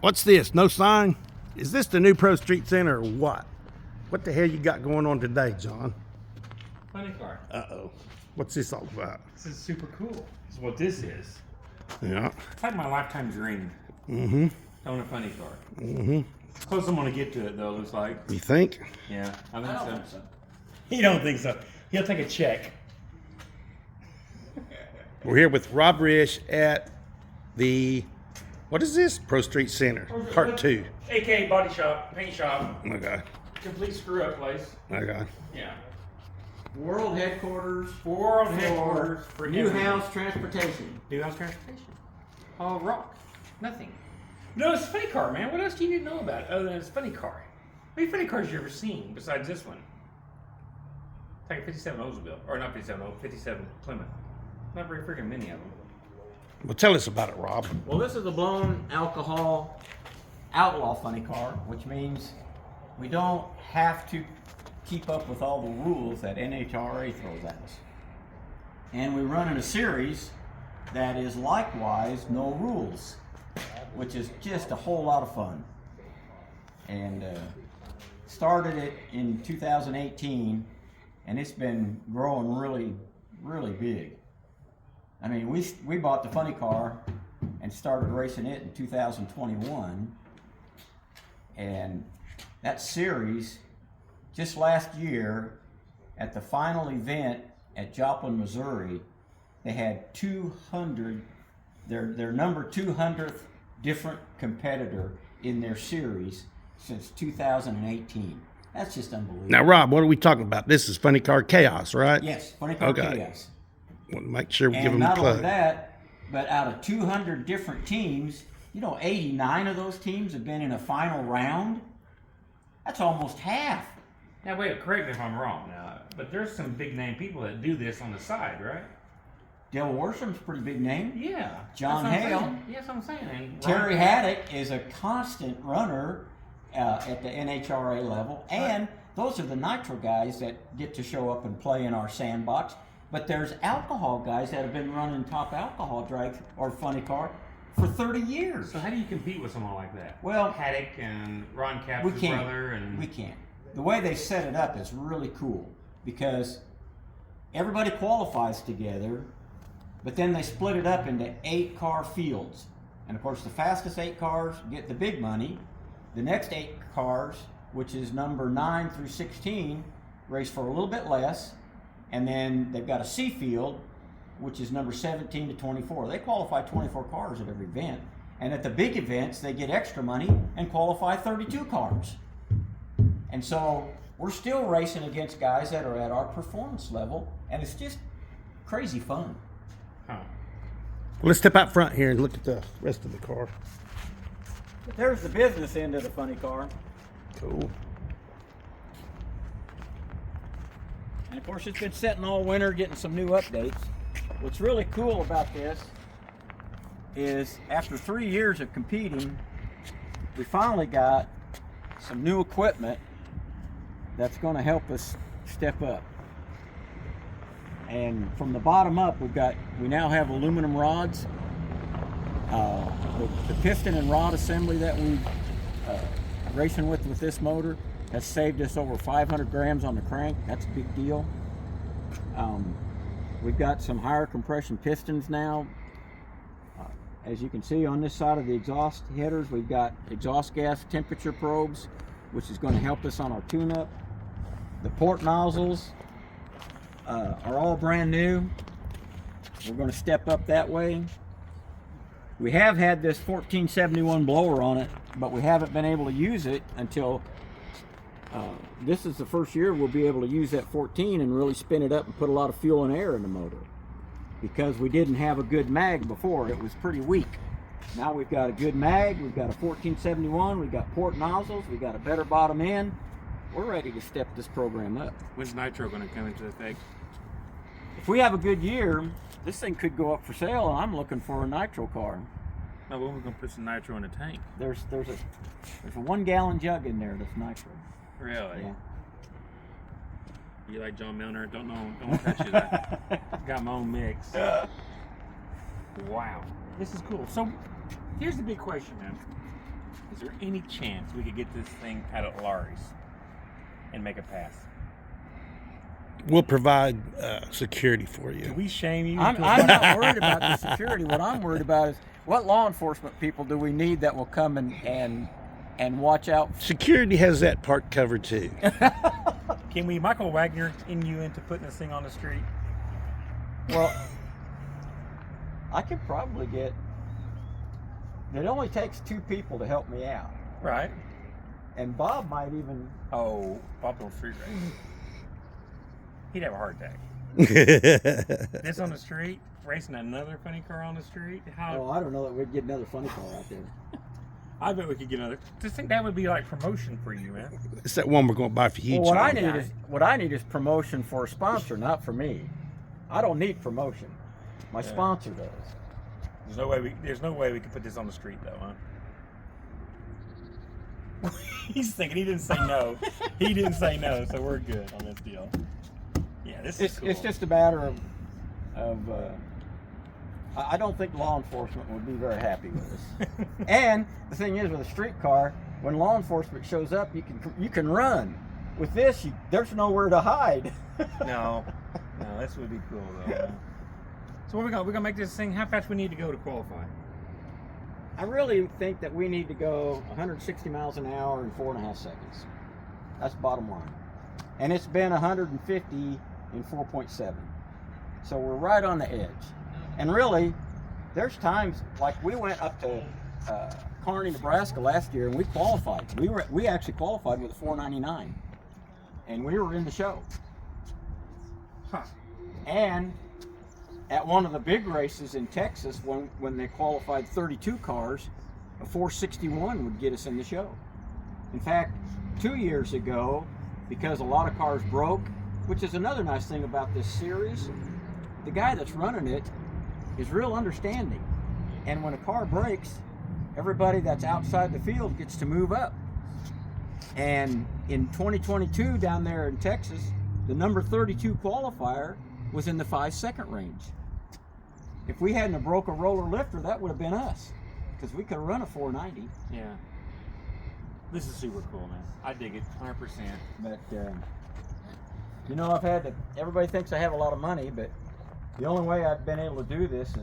What's this? No sign? Is this the new Pro Street Center or what? What the hell you got going on today, John? Funny car. Uh-oh. What's this all about? This is super cool. This is what this is. Yeah. It's like my lifetime dream. Mm-hmm. Own a funny car. Mm-hmm. It's close I'm gonna get to it though, looks like. You think? Yeah, I think so. You don't think so? He'll take a check. We're here with Rob Rish at the, what is this? Pro Street Center, part 2. AK body shop, paint shop, Okay. complete screw up place. Okay. Yeah. World headquarters World headquarters for New everything. House Transportation. New House Transportation. All rock. Nothing. No, it's a funny car, man. What else do you need to know about it other than it's a funny car? How many funny cars you ever seen besides this one? It's like a 57 Oldsmobile. Or not 57, 57 Plymouth. Not very freaking many of them. Well, tell us about it, Rob. Well, this is a blown alcohol outlaw funny car, which means we don't have to keep up with all the rules that NHRA throws at us. And we run in a series that is likewise no rules, which is just a whole lot of fun. And started it in 2018, and it's been growing really, really big. I mean, we bought the funny car and started racing it in 2021, and that series, just last year, at the final event at Joplin, Missouri, they had 200, their number 200th different competitor in their series since 2018. That's just unbelievable. Now, Rob, what are we talking about? This is Funny Car Chaos, right? Yes, Funny Car Okay. Chaos. Want to make sure we give And them a not only plug. that, but out of 200 different teams, 89 of those teams have been in a final round. That's almost half. Now, wait, correct me if I'm wrong now, but there's some big name people that do this on the side, right? Dale Worsham's a pretty big name. Yeah. John that's what I'm Hale. saying. Yeah, that's what I'm saying. And Terry Ron- Haddock is a constant runner at the NHRA level, and those are the nitro guys that get to show up and play in our sandbox. But there's alcohol guys that have been running top alcohol drag or funny car for 30 years. So how do you compete with someone like that? Well, Haddock and Ron we Capps' can't. brother and We can't. The way they set it up is really cool because everybody qualifies together, but then they split it up into 8-car fields. And of course, the fastest 8 cars get the big money. The next 8 cars, which is number 9 through 16, race for a little bit less. And then they've got a C field, which is number 17 to 24. They qualify 24 cars at every event. And at the big events, they get extra money and qualify 32 cars. And so we're still racing against guys that are at our performance level, and it's just crazy fun. huh. Well, let's step out front here and look at the rest of the car. There's the business end of the funny car. Cool. And of course, it's been sitting all winter getting some new updates. What's really cool about this is after 3 years of competing, we finally got some new equipment that's going to help us step up. And from the bottom up, we now have aluminum rods. The piston and rod assembly that we racing with this motor has saved us over 500 grams on the crank. That's a big deal. We've got some higher compression pistons now. As you can see on this side of the exhaust headers, we've got exhaust gas temperature probes, which is going to help us on our tune-up. The port nozzles are all brand new. We're going to step up that way. We have had this 1471 blower on it, but we haven't been able to use it until this is the first year we'll be able to use that 14 and really spin it up and put a lot of fuel and air in the motor. Because we didn't have a good mag before, it was pretty weak. Now we've got a good mag, we've got a 1471, we've got port nozzles, we've got a better bottom end. We're ready to step this program up. When's nitro going to come into effect? If we have a good year, this thing could go up for sale, and I'm looking for a nitro car. No, we're going to put some nitro in the tank. There's a 1 gallon jug in there that's nitro. Really? Yeah. You like John Milner? Don't touch you that. Got my own mix. Wow. This is cool. So, here's the big question, man. Is there any chance we could get this thing out at Laurie's and make a pass? We'll provide security for Do you. we shame you? I'm not worried about the security. What I'm worried about is what law enforcement people do we need that will come and watch out. Security has that part covered too. Can we Michael Wagner in you into putting this thing on the street? Well, I could probably get. It only takes 2 people to help me out, Right. and Bob might even. Oh, Bob on street race. He'd have a heart attack. This on the street, racing another funny car on the street. How? Well, I don't know that we'd get another funny car out there. I bet we could get another. Just think that would be like promotion for you, man. It's that one we're going to buy for you. Well, John. what I need is promotion for a sponsor, not for me. I don't need promotion. My sponsor does. There's no way we could put this on the street though, huh? He's thinking. He didn't say no. He didn't say no, so we're good on this deal. Yeah, this is cool. It's just a matter of I don't think law enforcement would be very happy with us. And the thing is, with a street car, when law enforcement shows up, you can run. With this, there's nowhere to hide. No, this would be cool though. Man. So what we're gonna make this thing. How fast we need to go to qualify? I really think that we need to go 160 miles an hour in 4.5 seconds. That's bottom line. And it's been 150 in 4.7. So we're right on the edge. And really, there's times, like we went up to Kearney, Nebraska last year, and we qualified. We actually qualified with a 499, and we were in the show. Huh. And at one of the big races in Texas, when they qualified 32 cars, a 461 would get us in the show. In fact, 2 years ago, because a lot of cars broke, which is another nice thing about this series, the guy that's running it is real understanding. And when a car breaks, everybody that's outside the field gets to move up. And in 2022 down there in Texas, the number 32 qualifier was in the 5-second range. If we hadn't have broke a roller lifter, that would have been us, because we could have run a 490. Yeah. This is super cool, man. I dig it, 100%. But you know, everybody thinks I have a lot of money, but the only way I've been able to do this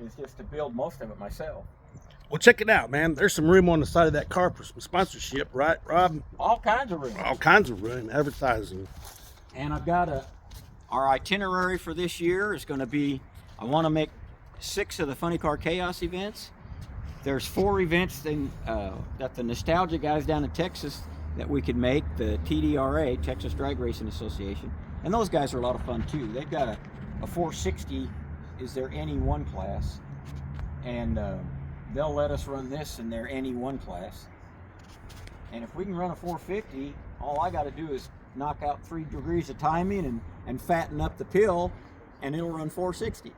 is just to build most of it myself. Well, check it out, man. There's some room on the side of that car for some sponsorship, right, Rob? All kinds of room. All kinds of room, advertising. And I've got our itinerary for this year is going to be, I want to make 6 of the Funny Car Chaos events. There's 4 events that the Nostalgia guys down in Texas that we could make, the TDRA, Texas Drag Racing Association. And those guys are a lot of fun too. They've got a 460 is their NE1 class. And they'll let us run this in their NE1 class. And if we can run a 450, all I got to do is knock out 3 degrees of timing and fatten up the pill, and it'll run 460.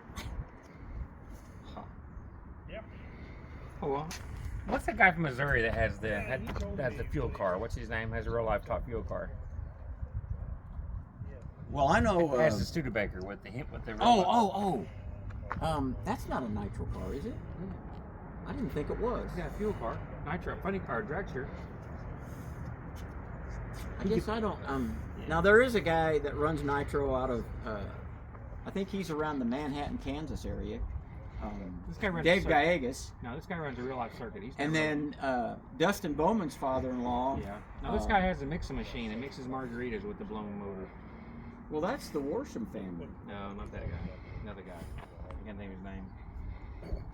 Yep. Oh, well. What's that guy from Missouri that has the fuel car? What's his name? Has a real life top fuel car. Well, I know. Has the Studebaker with the that's not a nitro car, is it? I didn't think it was. He's got a fuel car, nitro, funny car, dragster. I guess I don't. Now there is a guy that runs nitro out of. I think he's around the Manhattan, Kansas area. This guy runs Dave Gallegos. No, this guy runs a real life circuit. And then Dustin Bowman's father-in-law. Yeah. No, this guy has a mixing machine. It mixes margaritas with the blown motor. Well, that's the Worsham family. No, not that guy. Another guy. I can't think of his name.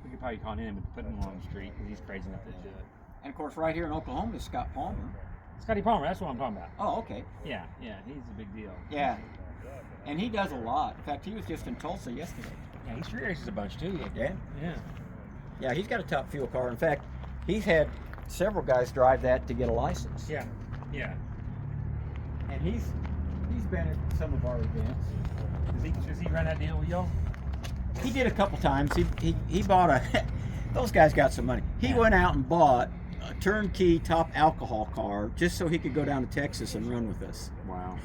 We could probably call him and put him on the street because he's crazy enough to do it. And of course, right here in Oklahoma is Scott Palmer. Scotty Palmer, that's what I'm talking about. Oh, okay. Yeah, he's a big deal. Yeah. And he does a lot. In fact, he was just in Tulsa yesterday. Yeah, he street races a bunch too. Yeah. Yeah. Yeah, he's got a top fuel car. In fact, he's had several guys drive that to get a license. Yeah. Yeah. And he's been at some of our events. Does he run that deal with y'all? He did a couple times. He bought a. Those guys got some money. He went out and bought a turnkey top alcohol car just so he could go down to Texas and run with us. Wow.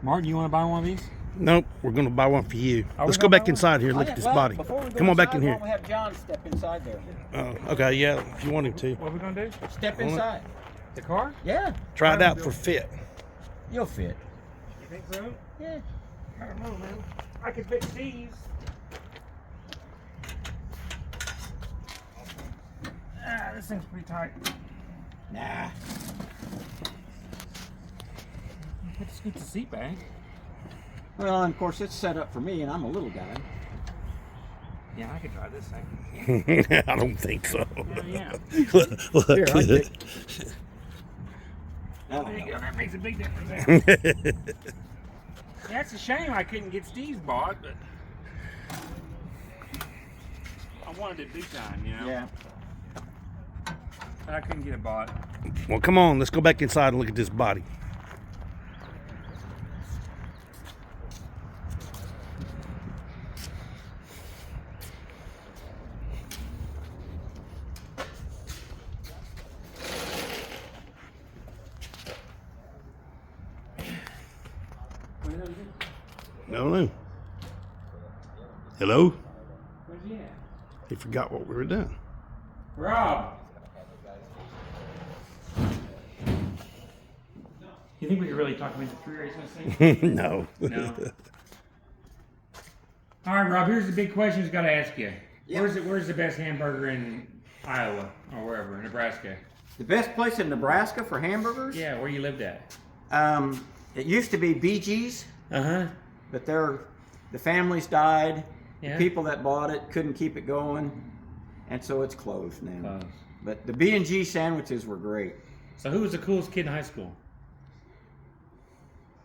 Martin, you want to buy one of these? Nope, we're gonna buy one for you. Are we Let's go gonna buy back one? inside here and look at this body. Before we go Come on back in inside, here. why don't we have John step inside there? Oh, okay, yeah, if you want him to. What are we gonna do? Step Hold on. inside. The car? Yeah, Try it out for fit. you'll fit. You think so? Yeah. I don't know, man. I could fit Steve's. Ah, this thing's pretty tight. Nah. Have to scoot the seat back. Well, and of course it's set up for me, and I'm a little guy. Yeah, I could drive this thing. I don't think so. Yeah. Look. Here, I think. There you go. That makes a big difference. There. That's a shame I couldn't get Steve's bought, but I wanted it big time, you know. Yeah. But I couldn't get it bought. Well, come on, let's go back inside and look at this body. No. Hello? Where's he at? He forgot what we were doing. Rob! You think we could really talk about the free race this thing? No. No. All right, Rob. Here's the big question. I've got to ask you. Yeah. Where's the best hamburger in Iowa or wherever, in Nebraska? The best place in Nebraska for hamburgers? Yeah, where you lived at. It used to be BG's, Uh-huh. but the families died. Yeah. The people that bought it couldn't keep it going, and so it's closed now. Close. But the B&G sandwiches were great. So who was the coolest kid in high school?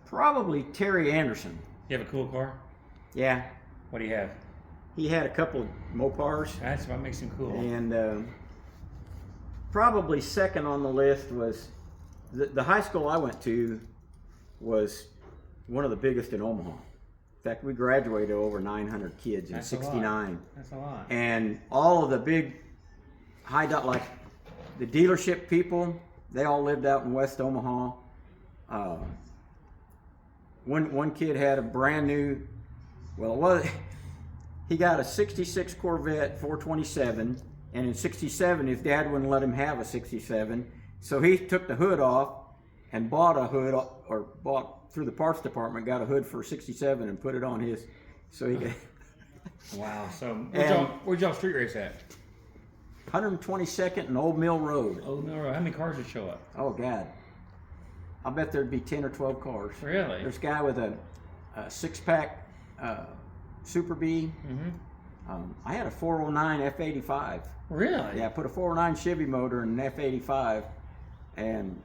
Probably Terry Anderson. You have a cool car? Yeah, What do you have? he had a couple of Mopars, That's what makes him cool. and probably second on the list was the high school I went to was one of the biggest in Omaha. In fact, we graduated over 900 kids in That's a lot. '69. That's a lot. And all of the big like the dealership people, they all lived out in West Omaha. One kid had a brand new, he got a '66 Corvette 427, and in '67 his dad wouldn't let him have a '67, so he took the hood off and bought a hood, or bought through the parts department, got a hood for '67 and put it on his, so he could. Wow. So And- where'd y'all street race at? 122nd and Old Mill Road. Old Mill Road. How many cars would show up? Oh God, I bet there'd be 10 or 12 cars. Really? There's a guy with a six-pack Super B. Mm-hmm. I had a 409 F85. Really? Yeah, I put a 409 Chevy motor in an F85, and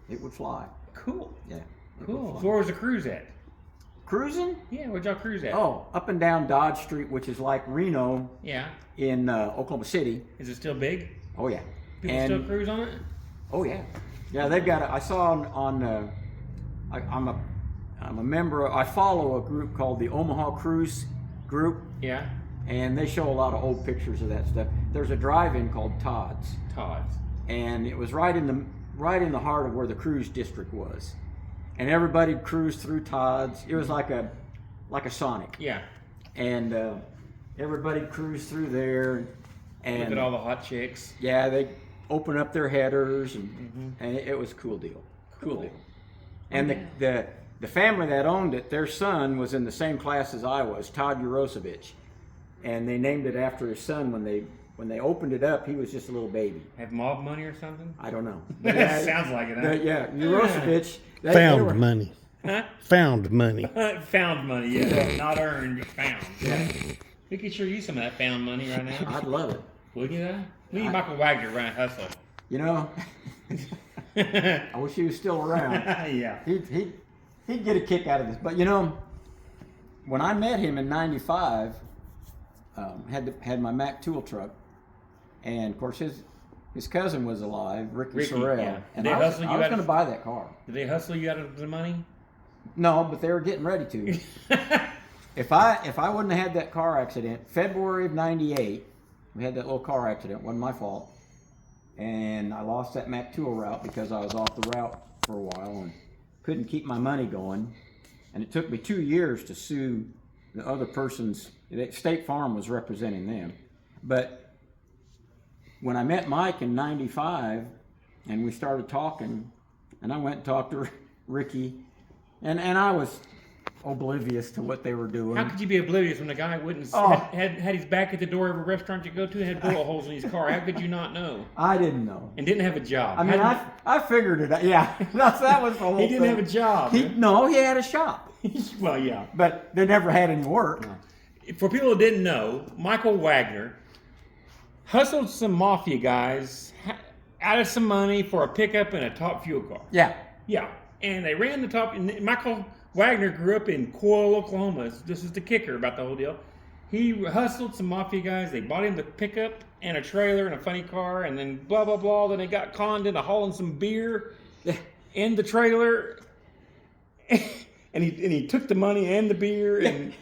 it would fly. Cool. Yeah. it would Cool. fly. So where was the cruise at? Cruising? Yeah, where'd y'all cruise at? Oh, up and down Dodge Street, which is like Reno Yeah. in Oklahoma City. Is it still big? Oh yeah. People And- still cruise on it? Oh yeah, yeah. They've got. I saw I'm a member. I follow a group called the Omaha Cruise Group, Yeah. and they show a lot of old pictures of that stuff. There's a drive-in called Todd's, Todd's. and it was right in the heart of where the cruise district was, and everybody cruised through Todd's. It was like a Sonic, Yeah. and everybody cruised through there, Look and at all the hot chicks. yeah, they open up their headers, and it was a cool deal. Cool deal. And the family that owned it, their son was in the same class as I was, Todd Urosevich, and they named it after his son. When they opened it up, he was just a little baby. Have mob money or something? I don't know. Sounds like it, huh? Yeah, Urosevich. They Found were- money. Huh? Found money. Found money, yeah. Not earned, but found. Yeah, We could sure use some of that found money right now. I'd love it. Would you though? We need Michael Wagner to run a hustle. You know, I wish he was still around. Yeah. He'd get a kick out of this. But you know, when I met him in '95, had my Mack tool truck, and of course his cousin was alive, Ricky Sorrell, yeah. and They I was hustle you going out to of- buy that car. Did they hustle you out of the money? No, but they were getting ready to. If I wouldn't have had that car accident, February of '98, we had that little car accident. Wasn't my fault, and I lost that Mack tool route because I was off the route for a while and couldn't keep my money going. And it took me 2 years to sue the other person's. State Farm was representing them. But when I met Mike in '95 and we started talking, and I went and talked to Ricky, and I was oblivious to what they were doing. How could you be oblivious when the guy wouldn't had his back at the door of a restaurant you go to and had bullet holes in his car? How could you not know? I didn't know. And didn't have a job. I mean, I figured it out. Yeah, that was the whole thing. He didn't have a job. No, he had a shop. Well, yeah. But they never had any work. For people who didn't know, Michael Wagner hustled some mafia guys out of some money for a pickup and a top fuel car. Yeah. Yeah. And they ran the top. And Michael Wagner grew up in Coyle, Oklahoma. This is the kicker about the whole deal. He hustled some mafia guys. They bought him the pickup and a trailer and a funny car, and then blah, blah, blah. Then they got conned into hauling some beer in the trailer. And he took the money and the beer. And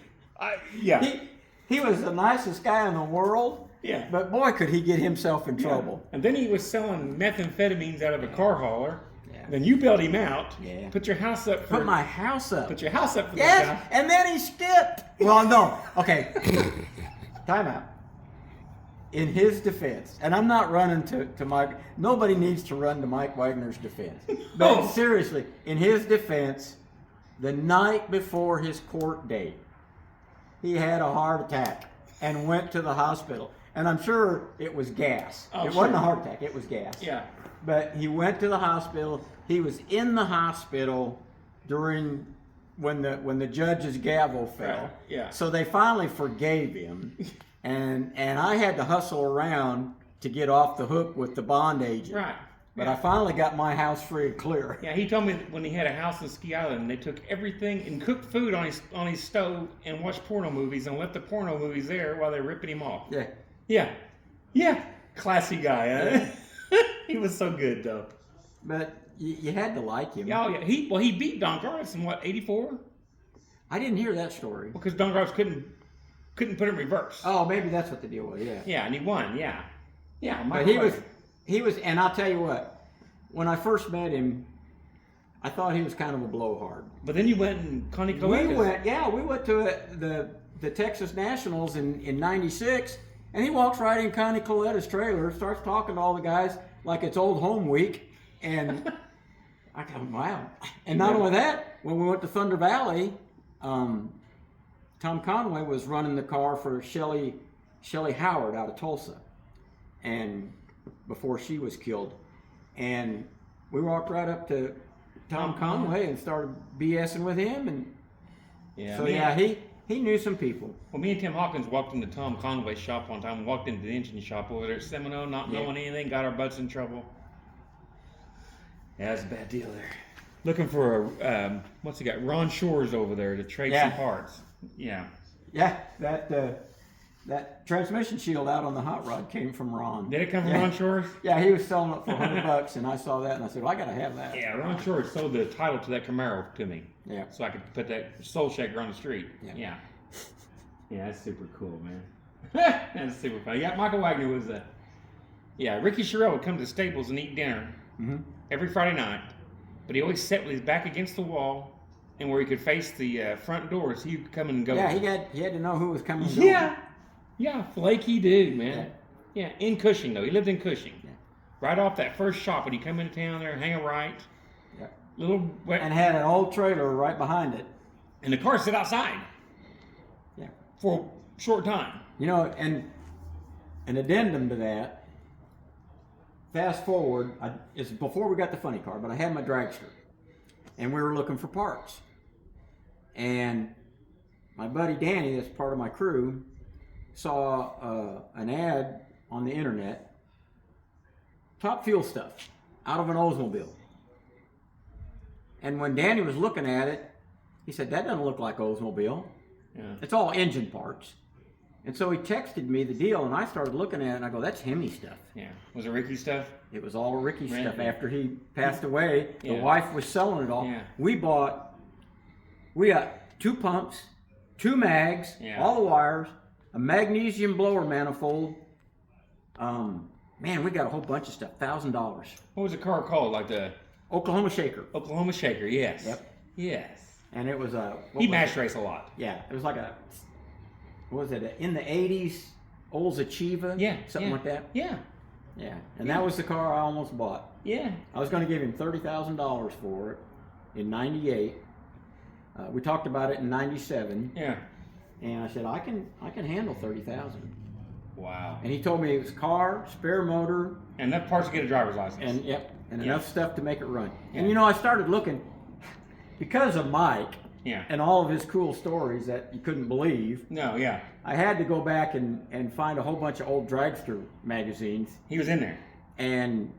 He was the nicest guy in the world. Yeah. But boy, could he get himself in trouble. And then he was selling methamphetamines out of a car hauler. Yeah. Then you bailed him out. Yeah. Put your house up for. Put my house up. Put your house up for this Yes, guy. and then he skipped. Well, no. Okay. Time out. In his defense, and I'm not running to Mike. Nobody needs to run to Mike Wagner's defense. But seriously, in his defense, the night before his court date, he had a heart attack and went to the hospital. And I'm sure it was gas. It wasn't a heart attack, it was gas. Yeah. But he went to the hospital. He was in the hospital during when the judge's gavel fell. Right. Yeah. So they finally forgave him. And I had to hustle around to get off the hook with the bond agent. Right. But I finally got my house free and clear. Yeah, he told me that when he had a house in Ski Island, they took everything and cooked food on his stove and watched porno movies and left the porno movies there while they were ripping him off. Yeah. Yeah. Yeah. Classy guy, huh? He was so good, though. But you had to like him. Oh, yeah. He beat Don Garlis in, what, 84? I didn't hear that story. Because Don Garlis couldn't put it in reverse. Oh, maybe that's what the deal was, yeah. Yeah, and he won, yeah. Yeah, but he was, and I'll tell you what, when I first met him, I thought he was kind of a blowhard. But then you went and Connie Coletta's. We went to the Texas Nationals in '96, and he walks right in Connie Coletta's trailer, starts talking to all the guys like it's old home week, and I go, wow. And not only that, when we went to Thunder Valley, Tom Conway was running the car for Shelley Howard out of Tulsa, and before she was killed, and we walked right up to Tom Conway and started BSing with him, and he knew some people. Well, me and Tim Hawkins walked into Tom Conway's shop one time. Walked into the engine shop over there at Seminole, not knowing anything, got our butts in trouble. Yeah, that's a bad deal there. Looking for a what's he got? Ron Shores over there to trade some parts. Yeah. Yeah, that transmission shield out on the hot rod came from Ron. Did it come from Ron Shores? Yeah, he was selling it for $100, and I saw that, and I said, well, I got to have that. Yeah, Ron Shores sold the title to that Camaro to me. Yeah. So I could put that soul shaker on the street. Yeah. Yeah, that's super cool, man. That's super fun. Yeah, Michael Wagner was Ricky Sherrill would come to Staples and eat dinner every Friday night, but he always sat with his back against the wall, and where he could face the front doors, he could come and go. Yeah, he had to know who was coming and going. Yeah, flaky dude, man. Yeah, in Cushing, though. He lived in Cushing. Yeah. Right off that first shop when you come into town there, hang a right. Yeah. And had an old trailer right behind it. And the car sit outside. Yeah. For a short time. You know, and an addendum to that, fast forward, it's before we got the funny car, but I had my dragster. And we were looking for parts. And my buddy Danny, that's part of my crew, saw an ad on the internet, top fuel stuff, out of an Oldsmobile. And when Danny was looking at it, he said, that doesn't look like Oldsmobile. Yeah. It's all engine parts. And so he texted me the deal, and I started looking at it, and I go, that's Hemi stuff. Yeah. Was it Ricky stuff? It was all Ricky stuff. After he passed away, the wife was selling it all. Yeah. We got 2 pumps, 2 mags, all the wires, a magnesium blower manifold. Man, we got a whole bunch of stuff. $1,000. What was the car called? Like the Oklahoma Shaker. Oklahoma Shaker. Yes. Yep. Yes. and it was a. He mash race a lot. Yeah, it was like a. What was it? In the '80s, Olds Achieva. Yeah, something like that. Yeah, Yeah, and that was the car I almost bought. yeah. I was going to give him $30,000 for it in '98. We talked about it in '97, Yeah. and I said I can handle 30,000. Wow. And he told me it was car, spare motor, And enough parts to get a driver's license. and Yeah. enough stuff to make it run. Yeah. And you know, I started looking because of Mike Yeah. and all of his cool stories that you couldn't believe. No, yeah. I had to go back and find a whole bunch of old dragster magazines. He was in there. And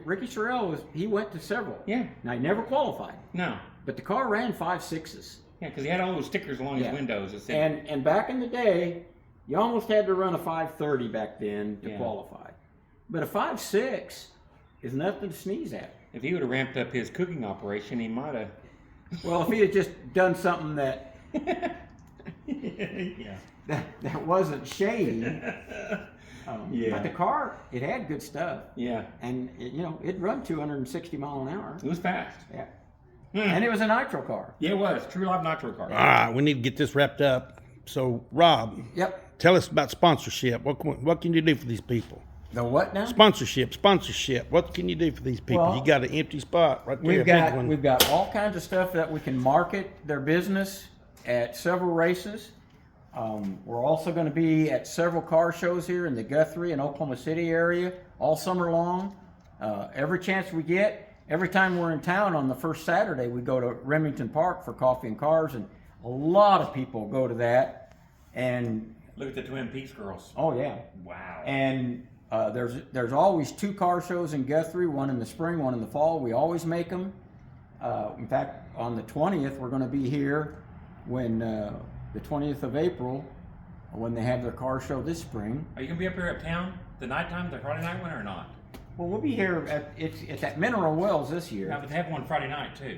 Ricky Sorrell he went to several. Yeah. Now he never qualified, No. but the car ran 5.6s. Yeah, because he had all those stickers along Yeah. his windows that said, And back in the day, you almost had to run a 530 back then to Yeah. qualify. But a 5.6 is nothing to sneeze at. if he would have ramped up his cooking operation, he might have. Well, if he had just done something that Yeah. that wasn't shady. Yeah. But the car, it had good stuff. Yeah. And, it'd run 260 mile an hour. It was fast. Yeah. Hmm. And it was a nitro car. Yeah, it was. True Live Nitro car. All right, we need to get this wrapped up. So, Rob, Yep. tell us about sponsorship. What can you do for these people? The what now? Sponsorship. What can you do for these people? Well, you got an empty spot right there. We've got all kinds of stuff that we can market their business at several races. We're also going to be at several car shows here in the Guthrie and Oklahoma City area all summer long. Every chance we get, every time we're in town on the first Saturday, we go to Remington Park for coffee and cars, and a lot of people go to that. And Look at the Twin Peaks girls. oh yeah, Wow. and there's always 2 car shows in Guthrie, one in the spring, one in the fall. We always make them. In fact, on the 20th, we're going to be here when the 20th of April, when they have their car show this spring. Are you going to be up here uptown the nighttime, the Friday night one, or not? Well, we'll be here it's at Mineral Wells this year. Yeah, but they have one Friday night, too.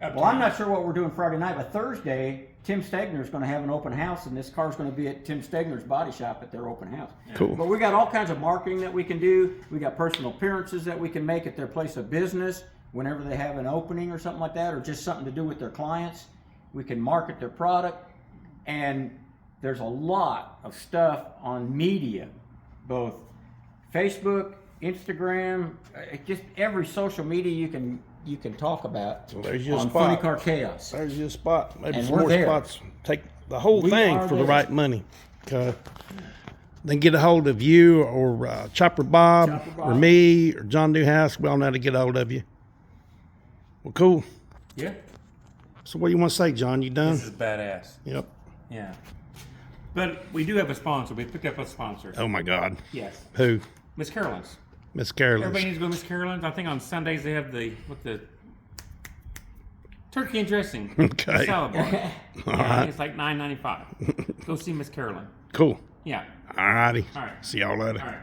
Well, I'm not sure what we're doing Friday night, but Thursday, Tim Stegner's going to have an open house, and this car's going to be at Tim Stegner's body shop at their open house. Cool. But we got all kinds of marketing that we can do. We got personal appearances that we can make at their place of business whenever they have an opening or something like that, or just something to do with their clients. We can market their product, and there's a lot of stuff on media, both Facebook, Instagram, just every social media you can talk about. So there's your on spot. Funny Car Chaos. There's your spot. Maybe And some we're more there. spots. Take the whole We thing are for the there. right money. Then get a hold of you or Chopper Bob, Chopper Bob. or me or John Newhouse. We all know how to get a hold of you. Well, cool. Yeah. So what do you want to say, John? You done? This is badass. Yep. Yeah. But we do have a sponsor. We picked up a sponsor. Oh my God. Yes. Who? Miss Carolyn's. Miss Carolyn. Everybody needs to go to Miss Carolyn's. I think on Sundays they have the turkey and dressing Okay. salad bar. All Yeah, right. it's like $9.95. Go see Miss Carolyn. Cool. Yeah. All righty. All right. See y'all later. All right.